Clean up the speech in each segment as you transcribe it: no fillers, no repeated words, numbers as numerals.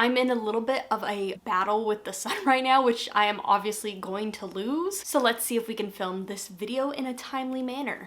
I'm in a little bit of a battle with the sun right now, which I am obviously going to lose. So let's see if we can film this video in a timely manner.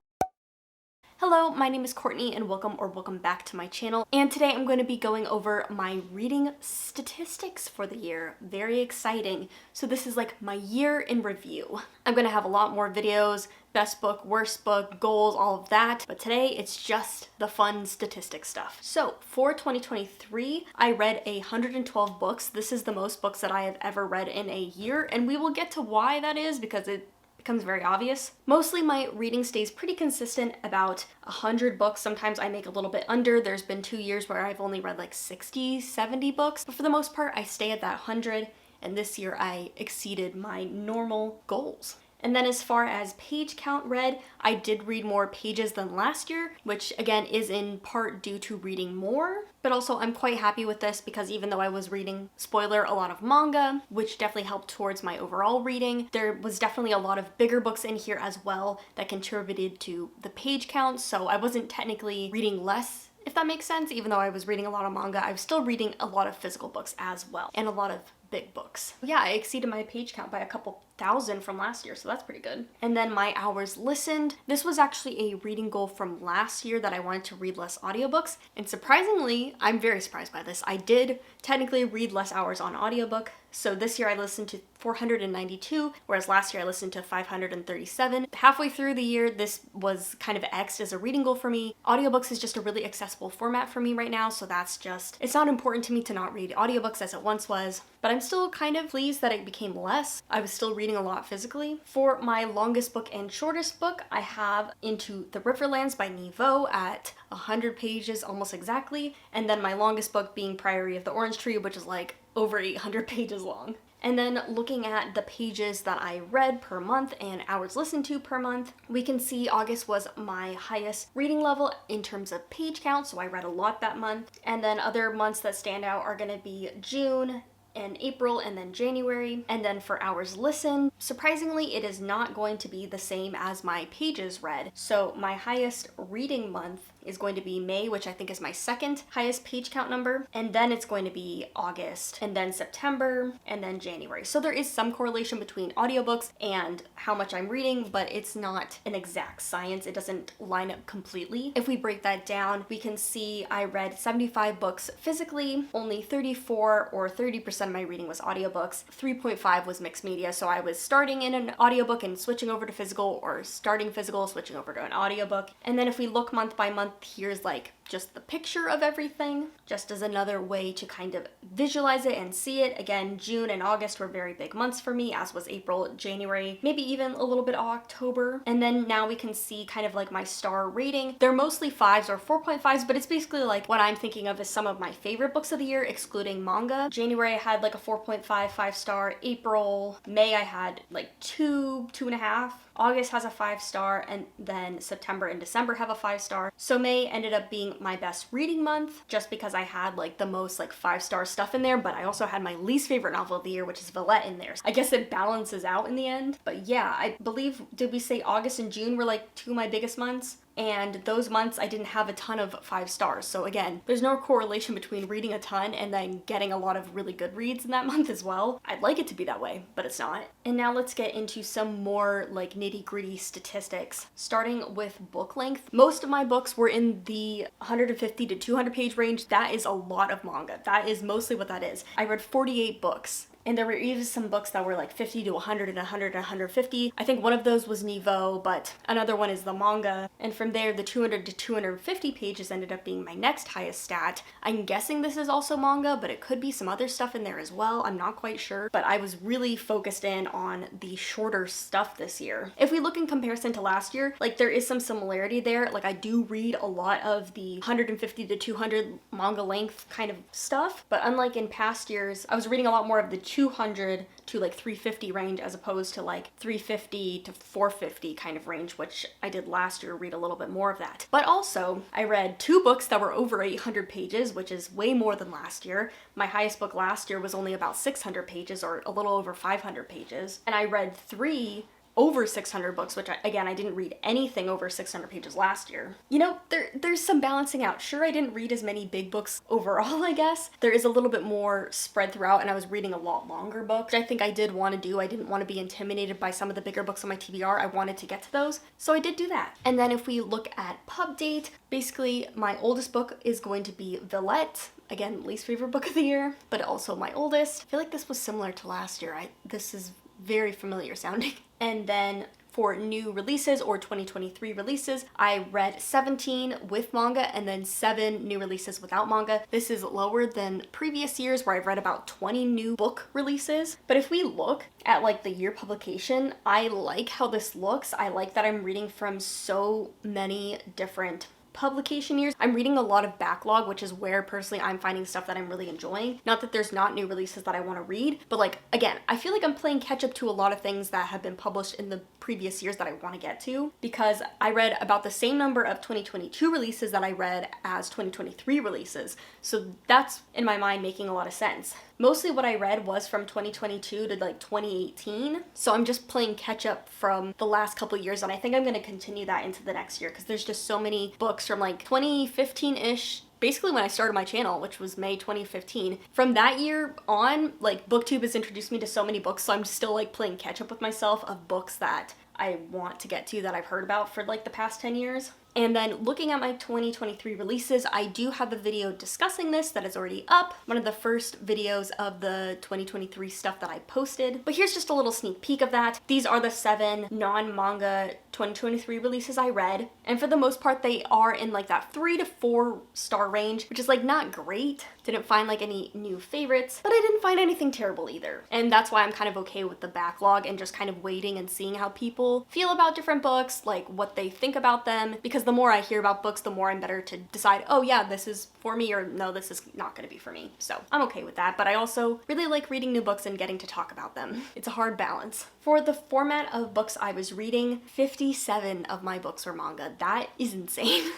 Hello, my name is Courtney and welcome back to my channel. And today I'm going to be going over my reading statistics for the year. Very exciting. So this is like my year in review. I'm going to have a lot more videos, best book, worst book, goals, all of that. But today it's just the fun statistic stuff. So for 2023, I read 112 books. This is the most books that I have ever read in a year. And we will get to why that is because it becomes very obvious. Mostly my reading stays pretty consistent, about 100 books. Sometimes I make a little bit under. There's been 2 years where I've only read like 60, 70 books, but for the most part I stay at that 100, and this year I exceeded my normal goals. And then as far as page count read, I did read more pages than last year, which again is in part due to reading more. But also I'm quite happy with this because even though I was reading, spoiler, a lot of manga, which definitely helped towards my overall reading, there was definitely a lot of bigger books in here as well that contributed to the page count. So I wasn't technically reading less, if that makes sense. Even though I was reading a lot of manga, I was still reading a lot of physical books as well, and a lot of big books. Yeah, I exceeded my page count by a couple thousand from last year, so that's pretty good. And then my hours listened. This was actually a reading goal from last year that I wanted to read less audiobooks, and surprisingly, I'm very surprised by this. I did technically read less hours on audiobook. So this year I listened to 492, whereas last year I listened to 537. Halfway through the year, this was kind of X'd as a reading goal for me. Audiobooks is just a really accessible format for me right now, so that's just, it's not important to me to not read audiobooks as it once was, but I'm still kind of pleased that it became less. I was still reading a lot physically. For my longest book and shortest book, I have Into the Riverlands by Niveau at 100 pages almost exactly, and then my longest book being Priory of the Orange Tree, which is like over 800 pages long. And then looking at the pages that I read per month and hours listened to per month, we can see August was my highest reading level in terms of page count, so I read a lot that month. And then other months that stand out are gonna be June and April and then January. And then for hours listened, surprisingly, it is not going to be the same as my pages read. So my highest reading month is going to be May, which I think is my second highest page count number. And then it's going to be August, and then September, and then January. So there is some correlation between audiobooks and how much I'm reading, but it's not an exact science. It doesn't line up completely. If we break that down, we can see I read 75 books physically, only 34 or 30% of my reading was audiobooks, 3.5 was mixed media. So I was starting in an audiobook and switching over to physical, or starting physical, switching over to an audiobook. And then if we look month by month, here's like just the picture of everything, just as another way to kind of visualize it and see it. Again, June and August were very big months for me, as was April, January, maybe even a little bit of October. And then now we can see kind of like my star rating. They're mostly 5s or 4.5s, but it's basically like what I'm thinking of as some of my favorite books of the year, excluding manga. January I had like a 4.5, 5-star. April, May I had like 2, 2.5. August has a 5-star, and then September and December have a 5-star. So May ended up being my best reading month just because I had like the most like 5-star stuff in there, but I also had my least favorite novel of the year, which is Villette, in there. So I guess it balances out in the end. But yeah, I believe, did we say August and June were like 2 of my biggest months? And those months I didn't have a ton of 5 stars. So again, there's no correlation between reading a ton and then getting a lot of really good reads in that month as well. I'd like it to be that way, but it's not. And now let's get into some more like nitty-gritty statistics, starting with book length. Most of my books were in the 150 to 200 page range. That is a lot of manga. That is mostly what that is. I read 48 books. And there were even some books that were like 50 to 100 and 100 and 150. I think one of those was Niveau, but another one is the manga. And from there, the 200 to 250 pages ended up being my next highest stat. I'm guessing this is also manga, but it could be some other stuff in there as well. I'm not quite sure, but I was really focused in on the shorter stuff this year. If we look in comparison to last year, like there is some similarity there. Like I do read a lot of the 150 to 200 manga length kind of stuff, but unlike in past years, I was reading a lot more of the 200 to like 350 range as opposed to like 350 to 450 kind of range, which I did last year, read a little bit more of that. But also I read 2 books that were over 800 pages, which is way more than last year. My highest book last year was only about 600 pages or a little over 500 pages. And I read 3 over 600 books, which again, I didn't read anything over 600 pages last year. You know, there's some balancing out. Sure, I didn't read as many big books overall, I guess. There is a little bit more spread throughout, and I was reading a lot longer books, which I think I did want to do. I didn't want to be intimidated by some of the bigger books on my TBR. I wanted to get to those, so I did do that. And then if we look at pub date, basically my oldest book is going to be Villette. Again, least favorite book of the year, but also my oldest. I feel like this was similar to last year. This is very familiar sounding. And then for new releases or 2023 releases, I read 17 with manga and then 7 new releases without manga. This is lower than previous years where I've read about 20 new book releases. But if we look at like the year publication, I like how this looks. I like that I'm reading from so many different publication years. I'm reading a lot of backlog, which is where personally I'm finding stuff that I'm really enjoying. Not that there's not new releases that I want to read, but like, again, I feel like I'm playing catch up to a lot of things that have been published in the previous years that I want to get to, because I read about the same number of 2022 releases that I read as 2023 releases. So that's, in my mind, making a lot of sense. Mostly what I read was from 2022 to like 2018. So I'm just playing catch up from the last couple of years, and I think I'm going to continue that into the next year because there's just so many books from like 2015-ish, basically when I started my channel, which was May 2015. From that year on, like BookTube has introduced me to so many books, so I'm still like playing catch up with myself of books that I want to get to that I've heard about for like the past 10 years. And then looking at my 2023 releases, I do have a video discussing this that is already up. One of the first videos of the 2023 stuff that I posted. But here's just a little sneak peek of that. These are the 7 non-manga 2023 releases I read. And for the most part, they are in like that 3 to 4 star range, which is like not great. Didn't find like any new favorites, but I didn't find anything terrible either. And that's why I'm kind of okay with the backlog and just kind of waiting and seeing how people feel about different books, like what they think about them. Because the more I hear about books, the more I'm better to decide, oh yeah, this is for me, or no, this is not gonna be for me. So I'm okay with that, but I also really like reading new books and getting to talk about them. It's a hard balance. For the format of books I was reading, 57 of my books were manga. That is insane.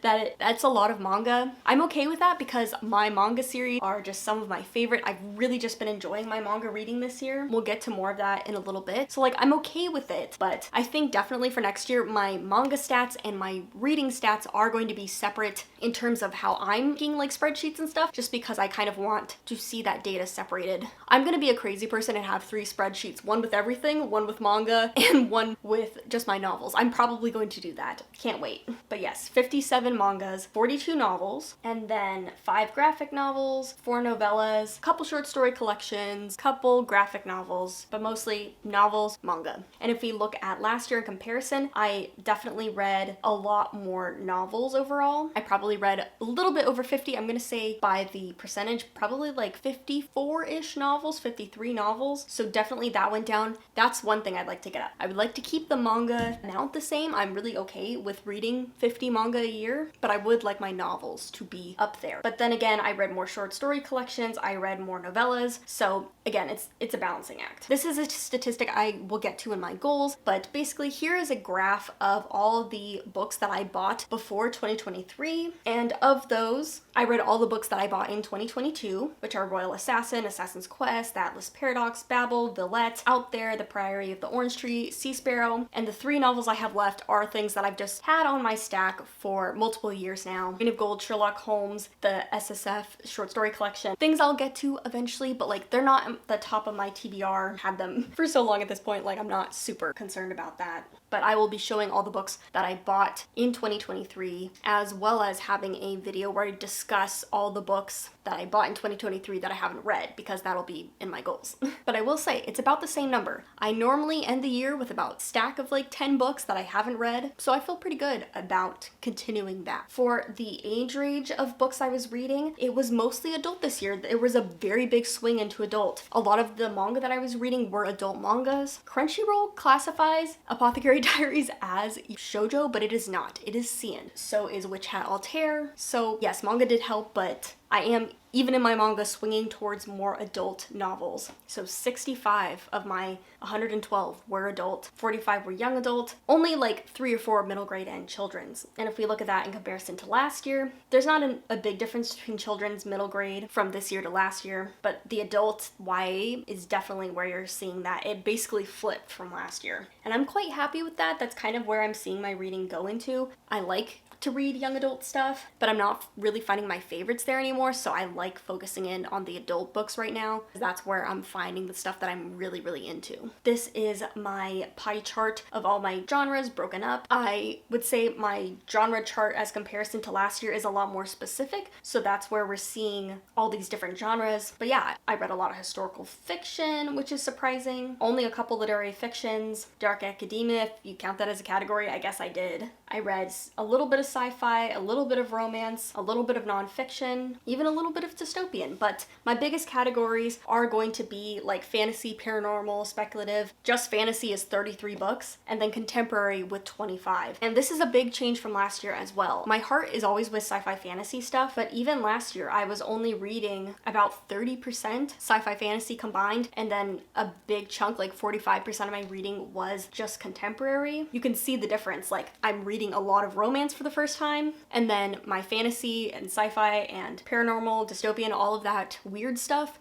That's a lot of manga. I'm okay with that because my manga series are just some of my favorite. I've really just been enjoying my manga reading this year. We'll get to more of that in a little bit. So like, I'm okay with it, but I think definitely for next year, my manga stats and my reading stats are going to be separate in terms of how I'm making like spreadsheets and stuff, just because I kind of want to see that data separated. I'm gonna be a crazy person and have 3 spreadsheets, one with everything, one with manga, and one with just my novels. I'm probably going to do that. Can't wait. But yes, 57 mangas, 42 novels, and then 5 graphic novels, 4 novellas, a couple short story collections, couple graphic novels, but mostly novels, manga. And if we look at last year in comparison, I definitely read a lot more novels overall. I probably read a little bit over 50. I'm gonna say by the percentage, probably like 54-ish novels, 53 novels. So definitely that went down. That's one thing I'd like to get up. I would like to keep the manga amount the same. I'm really okay with reading 50 manga a year, but I would like my novels to be up there. But then again, I read more short story collections, I read more novellas. So again, it's a balancing act. This is a statistic I will get to in my goals, but basically here is a graph of all the books that I bought before 2023. And of those, I read all the books that I bought in 2022, which are Royal Assassin, Assassin's Quest, The Atlas Paradox, Babel, Villette, Out There, The Priory of the Orange Tree, Sea Sparrow, and the 3 novels I have left are things that I've just had on my stack for multiple years now. Queen of Gold, Sherlock Holmes, the SSF short story collection, things I'll get to eventually, but like they're not at the top of my TBR. Had them for so long at this point, like I'm not super concerned about that. But I will be showing all the books that I bought in 2023, as well as having a video where I discuss all the books that I bought in 2023 that I haven't read, because that'll be in my goals. But I will say, it's about the same number. I normally end the year with about a stack of like 10 books that I haven't read, so I feel pretty good about continuing that. For the age range of books I was reading, it was mostly adult this year. There was a very big swing into adult. A lot of the manga that I was reading were adult mangas. Crunchyroll classifies Apothecary Diaries as shoujo, but it is not. It is seinen. So is Witch Hat Altair. So yes, manga did help, but I am, even in my manga, swinging towards more adult novels. So 65 of my 112 were adult, 45 were young adult, only like 3 or 4 middle grade and children's. And if we look at that in comparison to last year, there's not a big difference between children's middle grade from this year to last year, but the adult YA is definitely where you're seeing that. It basically flipped from last year. And I'm quite happy with that. That's kind of where I'm seeing my reading go into. I like to read young adult stuff, but I'm not really finding my favorites there anymore, so I like focusing in on the adult books right now. That's where I'm finding the stuff that I'm really into. This is my pie chart of all my genres broken up. I would say my genre chart as comparison to last year is a lot more specific, so that's where we're seeing all these different genres. But yeah, I read a lot of historical fiction, which is surprising. Only a couple literary fictions. Dark academia, if you count that as a category, I guess I did. I read a little bit of sci-fi, a little bit of romance, a little bit of nonfiction, even a little bit of dystopian, but my biggest categories are going to be like fantasy, paranormal, speculative. Just fantasy is 33 books, and then contemporary with 25. And this is a big change from last year as well. My heart is always with sci-fi fantasy stuff, but even last year I was only reading about 30% sci-fi fantasy combined, and then a big chunk, like 45% of my reading was just contemporary. You can see the difference. Like, I'm reading a lot of romance for the first time, and then my fantasy and sci-fi and paranormal, dystopian, all of that weird stuff,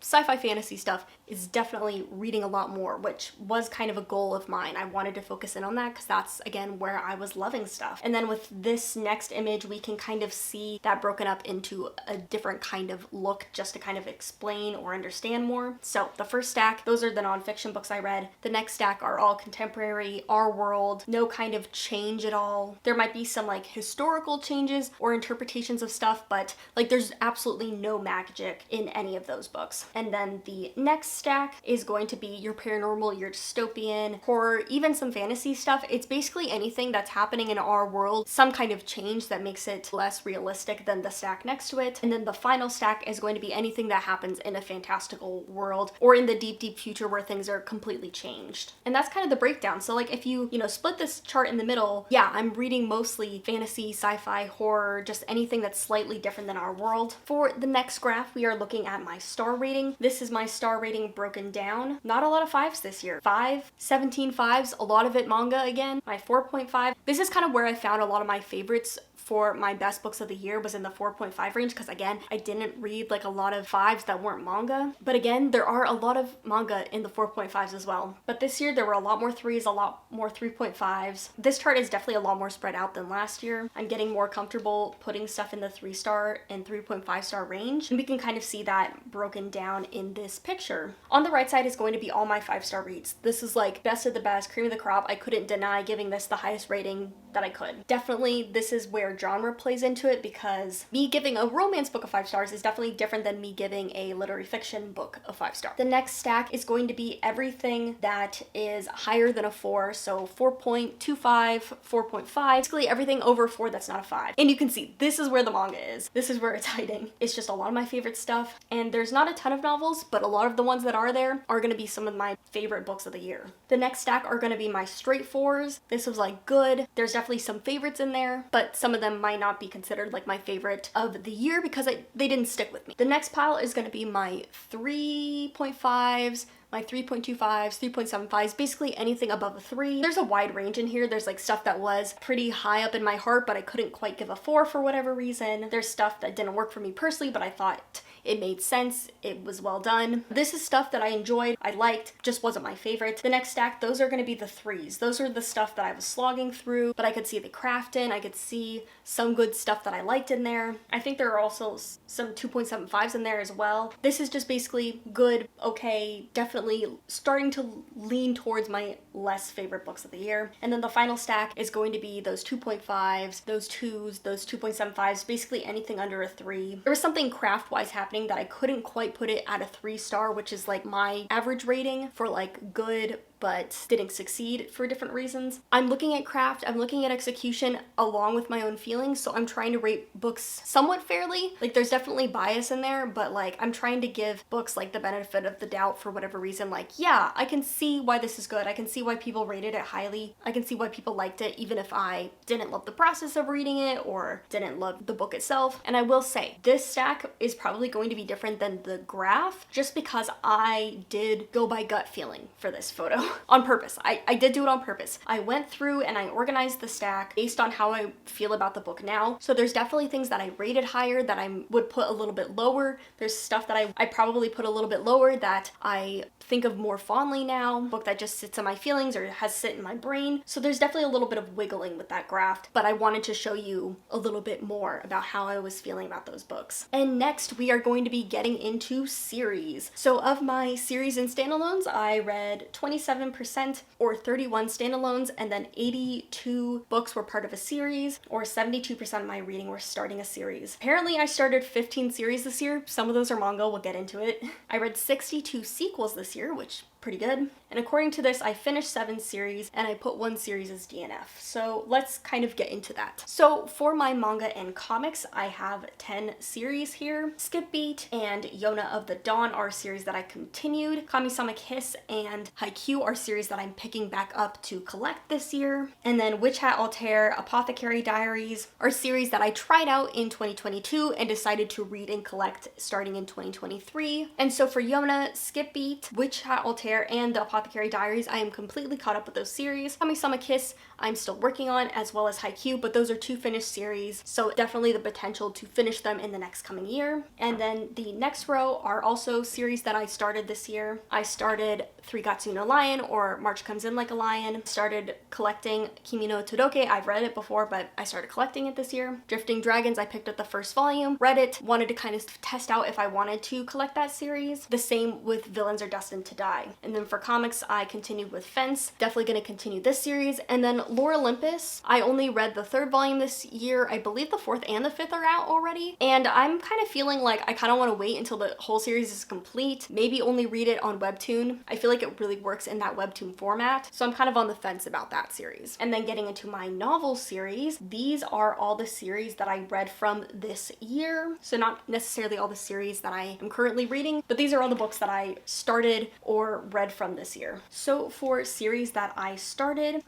sci-fi fantasy stuff is definitely reading a lot more, which was kind of a goal of mine. I wanted to focus in on that because that's, again, where I was loving stuff. And then with this next image, we can kind of see that broken up into a different kind of look just to kind of explain or understand more. So the first stack, those are the nonfiction books I read. The next stack are all contemporary, our world, no kind of change at all. There might be some like historical changes or interpretations of stuff, but like there's absolutely no magic in any of those books. And then the next stack is going to be your paranormal, your dystopian, horror, even some fantasy stuff. It's basically anything that's happening in our world, some kind of change that makes it less realistic than the stack next to it. And then the final stack is going to be anything that happens in a fantastical world or in the deep future where things are completely changed. And that's kind of the breakdown. So like if you split this chart in the middle, yeah, I'm reading mostly fantasy, sci-fi, horror, just anything that's slightly different than our world. For the next graph, we are looking at my star rating. This is my star rating broken down. Not a lot of 5s this year. 5, 17 5s, a lot of it manga again. My 4.5. This is kind of where I found a lot of my favorites for my best books of the year was in the 4.5 range, because again, I didn't read like a lot of 5s that weren't manga. But again, there are a lot of manga in the 4.5s as well. But this year there were a lot more 3s, a lot more 3.5s. This chart is definitely a lot more spread out than last year. I'm getting more comfortable putting stuff in the 3-star and 3.5 star range. And we can kind of see that broken down in this picture. On the right side is going to be all my 5-star reads. This is like best of the best, cream of the crop. I couldn't deny giving this the highest rating that I could. Definitely this is where genre plays into it, because me giving a romance book of 5 stars is definitely different than me giving a literary fiction book of 5 stars. The next stack is going to be everything that is higher than a 4, so 4.25, 4.5, basically everything over 4 that's not a 5. And you can see this is where the manga is. This is where it's hiding. It's just a lot of my favorite stuff, and there's not a ton of novels, but a lot of the ones that are there are going to be some of my favorite books of the year. The next stack are going to be my straight 4s. This was like good. There's definitely some favorites in there, but some of them might not be considered like my favorite of the year because they didn't stick with me. The next pile is going to be my 3.5s, my 3.25s, 3.75s, basically anything above a 3. There's a wide range in here. There's like stuff that was pretty high up in my heart, but I couldn't quite give a 4 for whatever reason. There's stuff that didn't work for me personally, but I thought it made sense. It was well done. This is stuff that I enjoyed, I liked, just wasn't my favorite. The next stack, those are going to be the 3s. Those are the stuff that I was slogging through, but I could see the craft in. I could see some good stuff that I liked in there. I think there are also some 2.75s in there as well. This is just basically good, okay, definitely starting to lean towards my less favorite books of the year. And then the final stack is going to be those 2.5s, those 2s, those 2.75s, basically anything under a 3. There was something craft-wise happening that I couldn't quite put it at a 3-star, which is like my average rating for like good but didn't succeed for different reasons. I'm looking at craft, I'm looking at execution along with my own feelings, so I'm trying to rate books somewhat fairly. Like there's definitely bias in there, but like I'm trying to give books like the benefit of the doubt for whatever reason. Like, yeah, I can see why this is good. I can see why people rated it highly. I can see why people liked it, even if I didn't love the process of reading it or didn't love the book itself. And I will say, this stack is probably going to be different than the graph just because I did go by gut feeling for this photo on purpose. I did do it on purpose. I went through and I organized the stack based on how I feel about the book now. So there's definitely things that I rated higher that I would put a little bit lower. There's stuff that I probably put a little bit lower that I think of more fondly now, book that just sits in my feelings or has sit in my brain. So there's definitely a little bit of wiggling with that graph, but I wanted to show you a little bit more about how I was feeling about those books. And next we are going to be getting into series. So of my series and standalones, I read 27% or 31 standalones, and then 82 books were part of a series, or 72% of my reading were starting a series. Apparently I started 15 series this year. Some of those are manga, we'll get into it. I read 62 sequels this year, which pretty good. And according to this, I finished 7 series and I put 1 series as DNF. So let's kind of get into that. So for my manga and comics, I have 10 series here. Skip Beat and Yona of the Dawn are series that I continued. Kami-sama Kiss and Haikyuu are series that I'm picking back up to collect this year. And then Witch Hat Altair, Apothecary Diaries are series that I tried out in 2022 and decided to read and collect starting in 2023. And so for Yona, Skip Beat, Witch Hat Altair, and the Apothecary Diaries, I am completely caught up with those series. Kami-sama Kiss, I'm still working on, as well as Haikyuu, but those are 2 finished series, so definitely the potential to finish them in the next coming year. And then the next row are also series that I started this year. I started Three Gatsu no Lion, or March Comes In Like a Lion. Started collecting Kimi no Todoke. I've read it before, but I started collecting it this year. Drifting Dragons, I picked up the first volume, read it, wanted to kind of test out if I wanted to collect that series. The same with Villains Are Destined to Die. And then for comics, I continued with Fence, definitely going to continue this series. And then Lore Olympus, I only read the 3rd volume this year. I believe the 4th and the 5th are out already. And I'm kind of feeling like I kind of want to wait until the whole series is complete, maybe only read it on Webtoon. I feel like it really works in that Webtoon format, so I'm kind of on the fence about that series. And then getting into my novel series, these are all the series that I read from this year. So not necessarily all the series that I am currently reading, but these are all the books that I started or read from this year. So for series that I started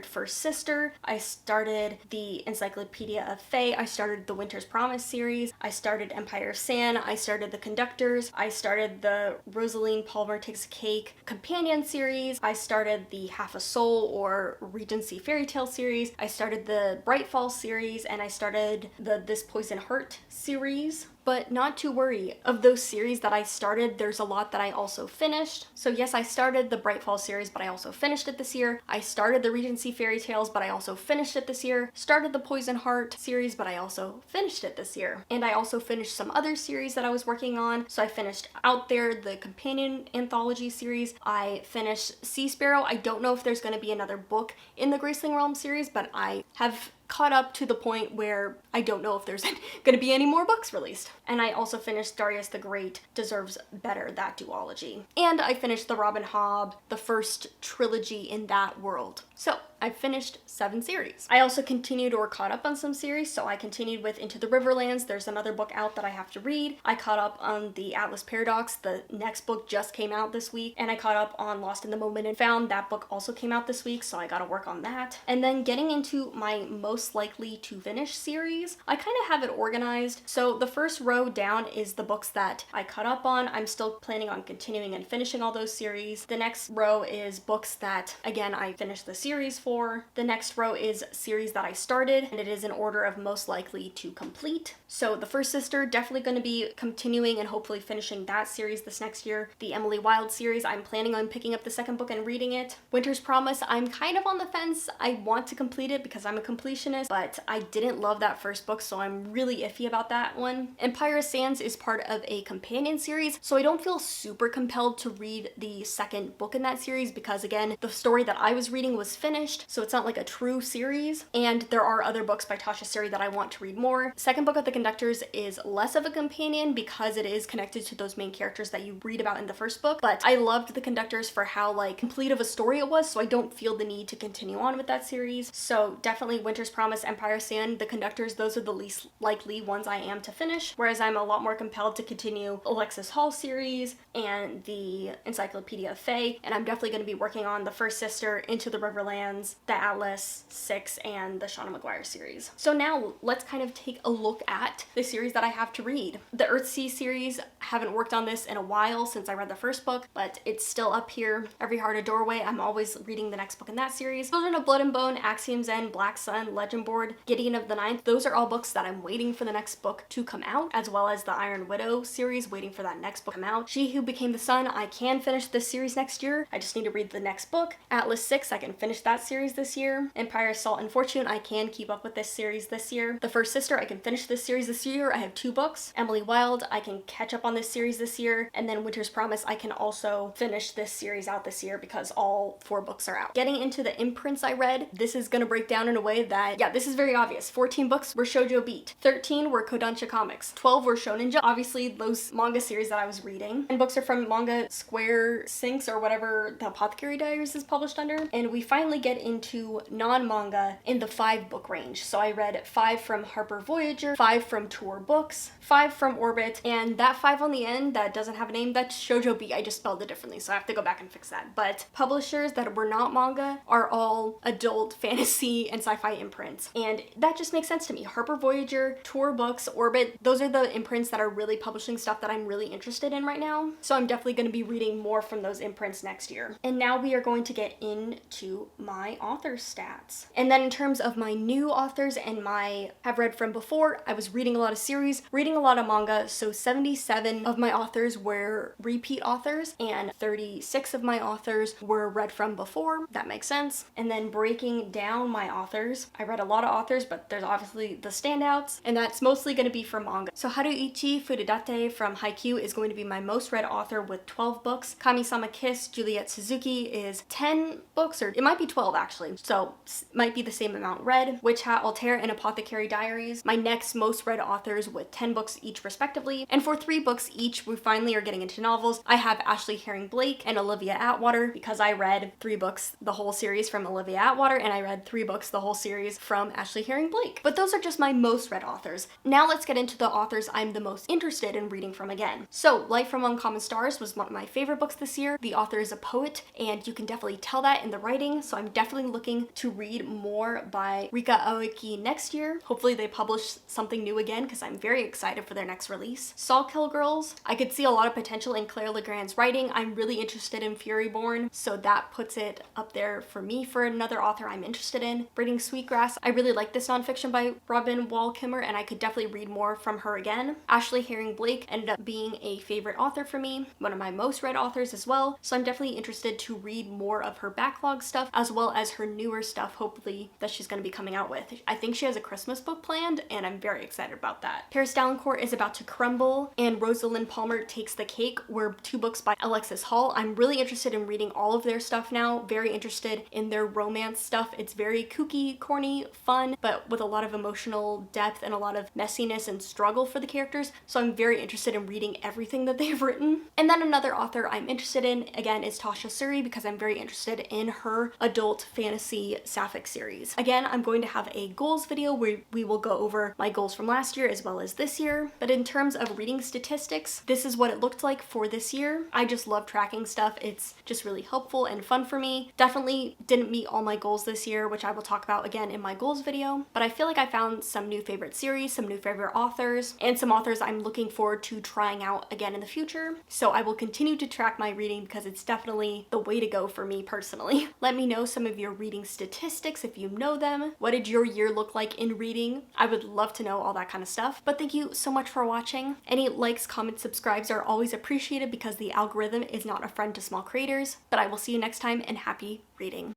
First Sister, I started the Encyclopedia of Fae, I started the Winter's Promise series, I started Empire of Sand, I started The Conductors, I started the Rosaline Palmer Takes a Cake companion series, I started the Half a Soul or Regency Fairy Tale series, I started the Bright Falls series, and I started the This Poison Heart series. But not to worry, of those series that I started, there's a lot that I also finished. So yes, I started the Bright Falls series, but I also finished it this year. I started the Regency Fairy Tales, but I also finished it this year. Started the Poison Heart series, but I also finished it this year. And I also finished some other series that I was working on. So I finished Out There, the companion anthology series. I finished Sea Sparrow. I don't know if there's going to be another book in the Graceling Realm series, but I have caught up to the point where I don't know if there's going to be any more books released. And I also finished Darius the Great Deserves Better, that duology. And I finished the Robin Hobb, the first trilogy in that world. So I finished 7 series. I also continued or caught up on some series, so I continued with Into the Riverlands. There's another book out that I have to read. I caught up on the Atlas Paradox. The next book just came out this week. And I caught up on Lost in the Moment and Found. That book also came out this week, so I gotta work on that. And then getting into my most likely to finish series, I kind of have it organized. So the first row down is the books that I caught up on. I'm still planning on continuing and finishing all those series. The next row is books that, again, I finished the series for. The next row is series that I started, and it is in order of most likely to complete. So the First Sister, definitely going to be continuing and hopefully finishing that series this next year. The Emily Wilde series, I'm planning on picking up the 2nd book and reading it. Winter's Promise, I'm kind of on the fence. I want to complete it because I'm a completionist, but I didn't love that first book, so I'm really iffy about that one. Empire of Sands is part of a companion series, so I don't feel super compelled to read the 2nd book in that series because, again, the story that I was reading was finished. finished, so it's not like a true series. And there are other books by Tasha Suri that I want to read more. Second book of The Conductors is less of a companion because it is connected to those main characters that you read about in the first book, but I loved The Conductors for how like complete of a story it was, so I don't feel the need to continue on with that series. So definitely Winter's Promise, Empire Sand, The Conductors, those are the least likely ones I am to finish, whereas I'm a lot more compelled to continue Alexis Hall series and the Encyclopedia of Fae, and I'm definitely going to be working on The First Sister, Into the Riverlands, the Atlas, Six, and the Shauna Maguire series. So now let's kind of take a look at the series that I have to read. The Earthsea series, haven't worked on this in a while since I read the first book, but it's still up here. Every Heart a Doorway, I'm always reading the next book in that series. Children of Blood and Bone, Axiom's End, Black Sun, Legend Board, Gideon of the Ninth, those are all books that I'm waiting for the next book to come out, as well as the Iron Widow series, waiting for that next book to come out. She Who Became the Sun, I can finish this series next year. I just need to read the next book. Atlas 6, I can finish that series this year. Empire, Salt, and Fortune, I can keep up with this series this year. The First Sister, I can finish this series this year. I have 2 books. Emily Wilde, I can catch up on this series this year. And then Winter's Promise, I can also finish this series out this year because all 4 books are out. Getting into the imprints I read, this is gonna break down in a way that, yeah, this is very obvious. 14 books were Shoujo Beat. 13 were Kodansha Comics. 12 were Shonen Jump, obviously those manga series that I was reading. And books are from Manga Square Sinks or whatever the Apothecary Diaries is published under. And we finally get into non-manga in the 5-book range. So I read 5 from Harper Voyager, 5 from Tour Books, 5 from Orbit, and that 5 on the end that doesn't have a name, that's Shoujo Beat. I just spelled it differently, so I have to go back and fix that. But publishers that were not manga are all adult fantasy and sci-fi imprints. And that just makes sense to me. Harper Voyager, Tour Books, Orbit, those are the imprints that are really publishing stuff that I'm really interested in right now. So I'm definitely going to be reading more from those imprints next year. And now we are going to get into my author stats. And then in terms of my new authors and my have read from before, I was reading a lot of series, reading a lot of manga, so 77 of my authors were repeat authors and 36 of my authors were read from before. That makes sense. And then breaking down my authors, I read a lot of authors, but there's obviously the standouts, and that's mostly going to be from manga. So Haruichi Furudate from Haikyuu is going to be my most read author with 12 books. Kami-sama Kiss, Juliet Suzuki is 10 books, or it might be 12 actually, so might be the same amount read. Witch Hat, Altair, and Apothecary Diaries, my next most read authors with 10 books each respectively. And for 3 books each, we finally are getting into novels. I have Ashley Herring Blake and Olivia Atwater because I read 3 books, the whole series from Olivia Atwater, and I read 3 books, the whole series from Ashley Herring Blake. But those are just my most read authors. Now let's get into the authors I'm the most interested in reading from again. So Life from Uncommon Stars was one of my favorite books this year. The author is a poet, and you can definitely tell that in the writing, so I'm definitely looking to read more by Rika Aoki next year. Hopefully they publish something new again because I'm very excited for their next release. Sawkill Girls, I could see a lot of potential in Claire Legrand's writing. I'm really interested in Furyborn, so that puts it up there for me for another author I'm interested in. Braiding Sweetgrass, I really like this nonfiction by Robin Wall Kimmer, and I could definitely read more from her again. Ashley Herring Blake ended up being a favorite author for me, one of my most read authors as well, so I'm definitely interested to read more of her backlog stuff as well as her newer stuff, hopefully, that she's going to be coming out with. I think she has a Christmas book planned, and I'm very excited about that. Paris Dalencourt is About to Crumble, and Rosalind Palmer Takes the Cake were 2 books by Alexis Hall. I'm really interested in reading all of their stuff now, very interested in their romance stuff. It's very kooky, corny, fun, but with a lot of emotional depth and a lot of messiness and struggle for the characters, so I'm very interested in reading everything that they've written. And then another author I'm interested in, again, is Tasha Suri, because I'm very interested in her adult fantasy sapphic series. Again, I'm going to have a goals video where we will go over my goals from last year as well as this year, but in terms of reading statistics, this is what it looked like for this year. I just love tracking stuff. It's just really helpful and fun for me. Definitely didn't meet all my goals this year, which I will talk about again in my goals video, but I feel like I found some new favorite series, some new favorite authors, and some authors I'm looking forward to trying out again in the future. So I will continue to track my reading because it's definitely the way to go for me personally. Let me know some of your reading statistics if you know them. What did your year look like in reading? I would love to know all that kind of stuff. But thank you so much for watching. Any likes, comments, subscribes are always appreciated because the algorithm is not a friend to small creators. But I will see you next time, and happy reading.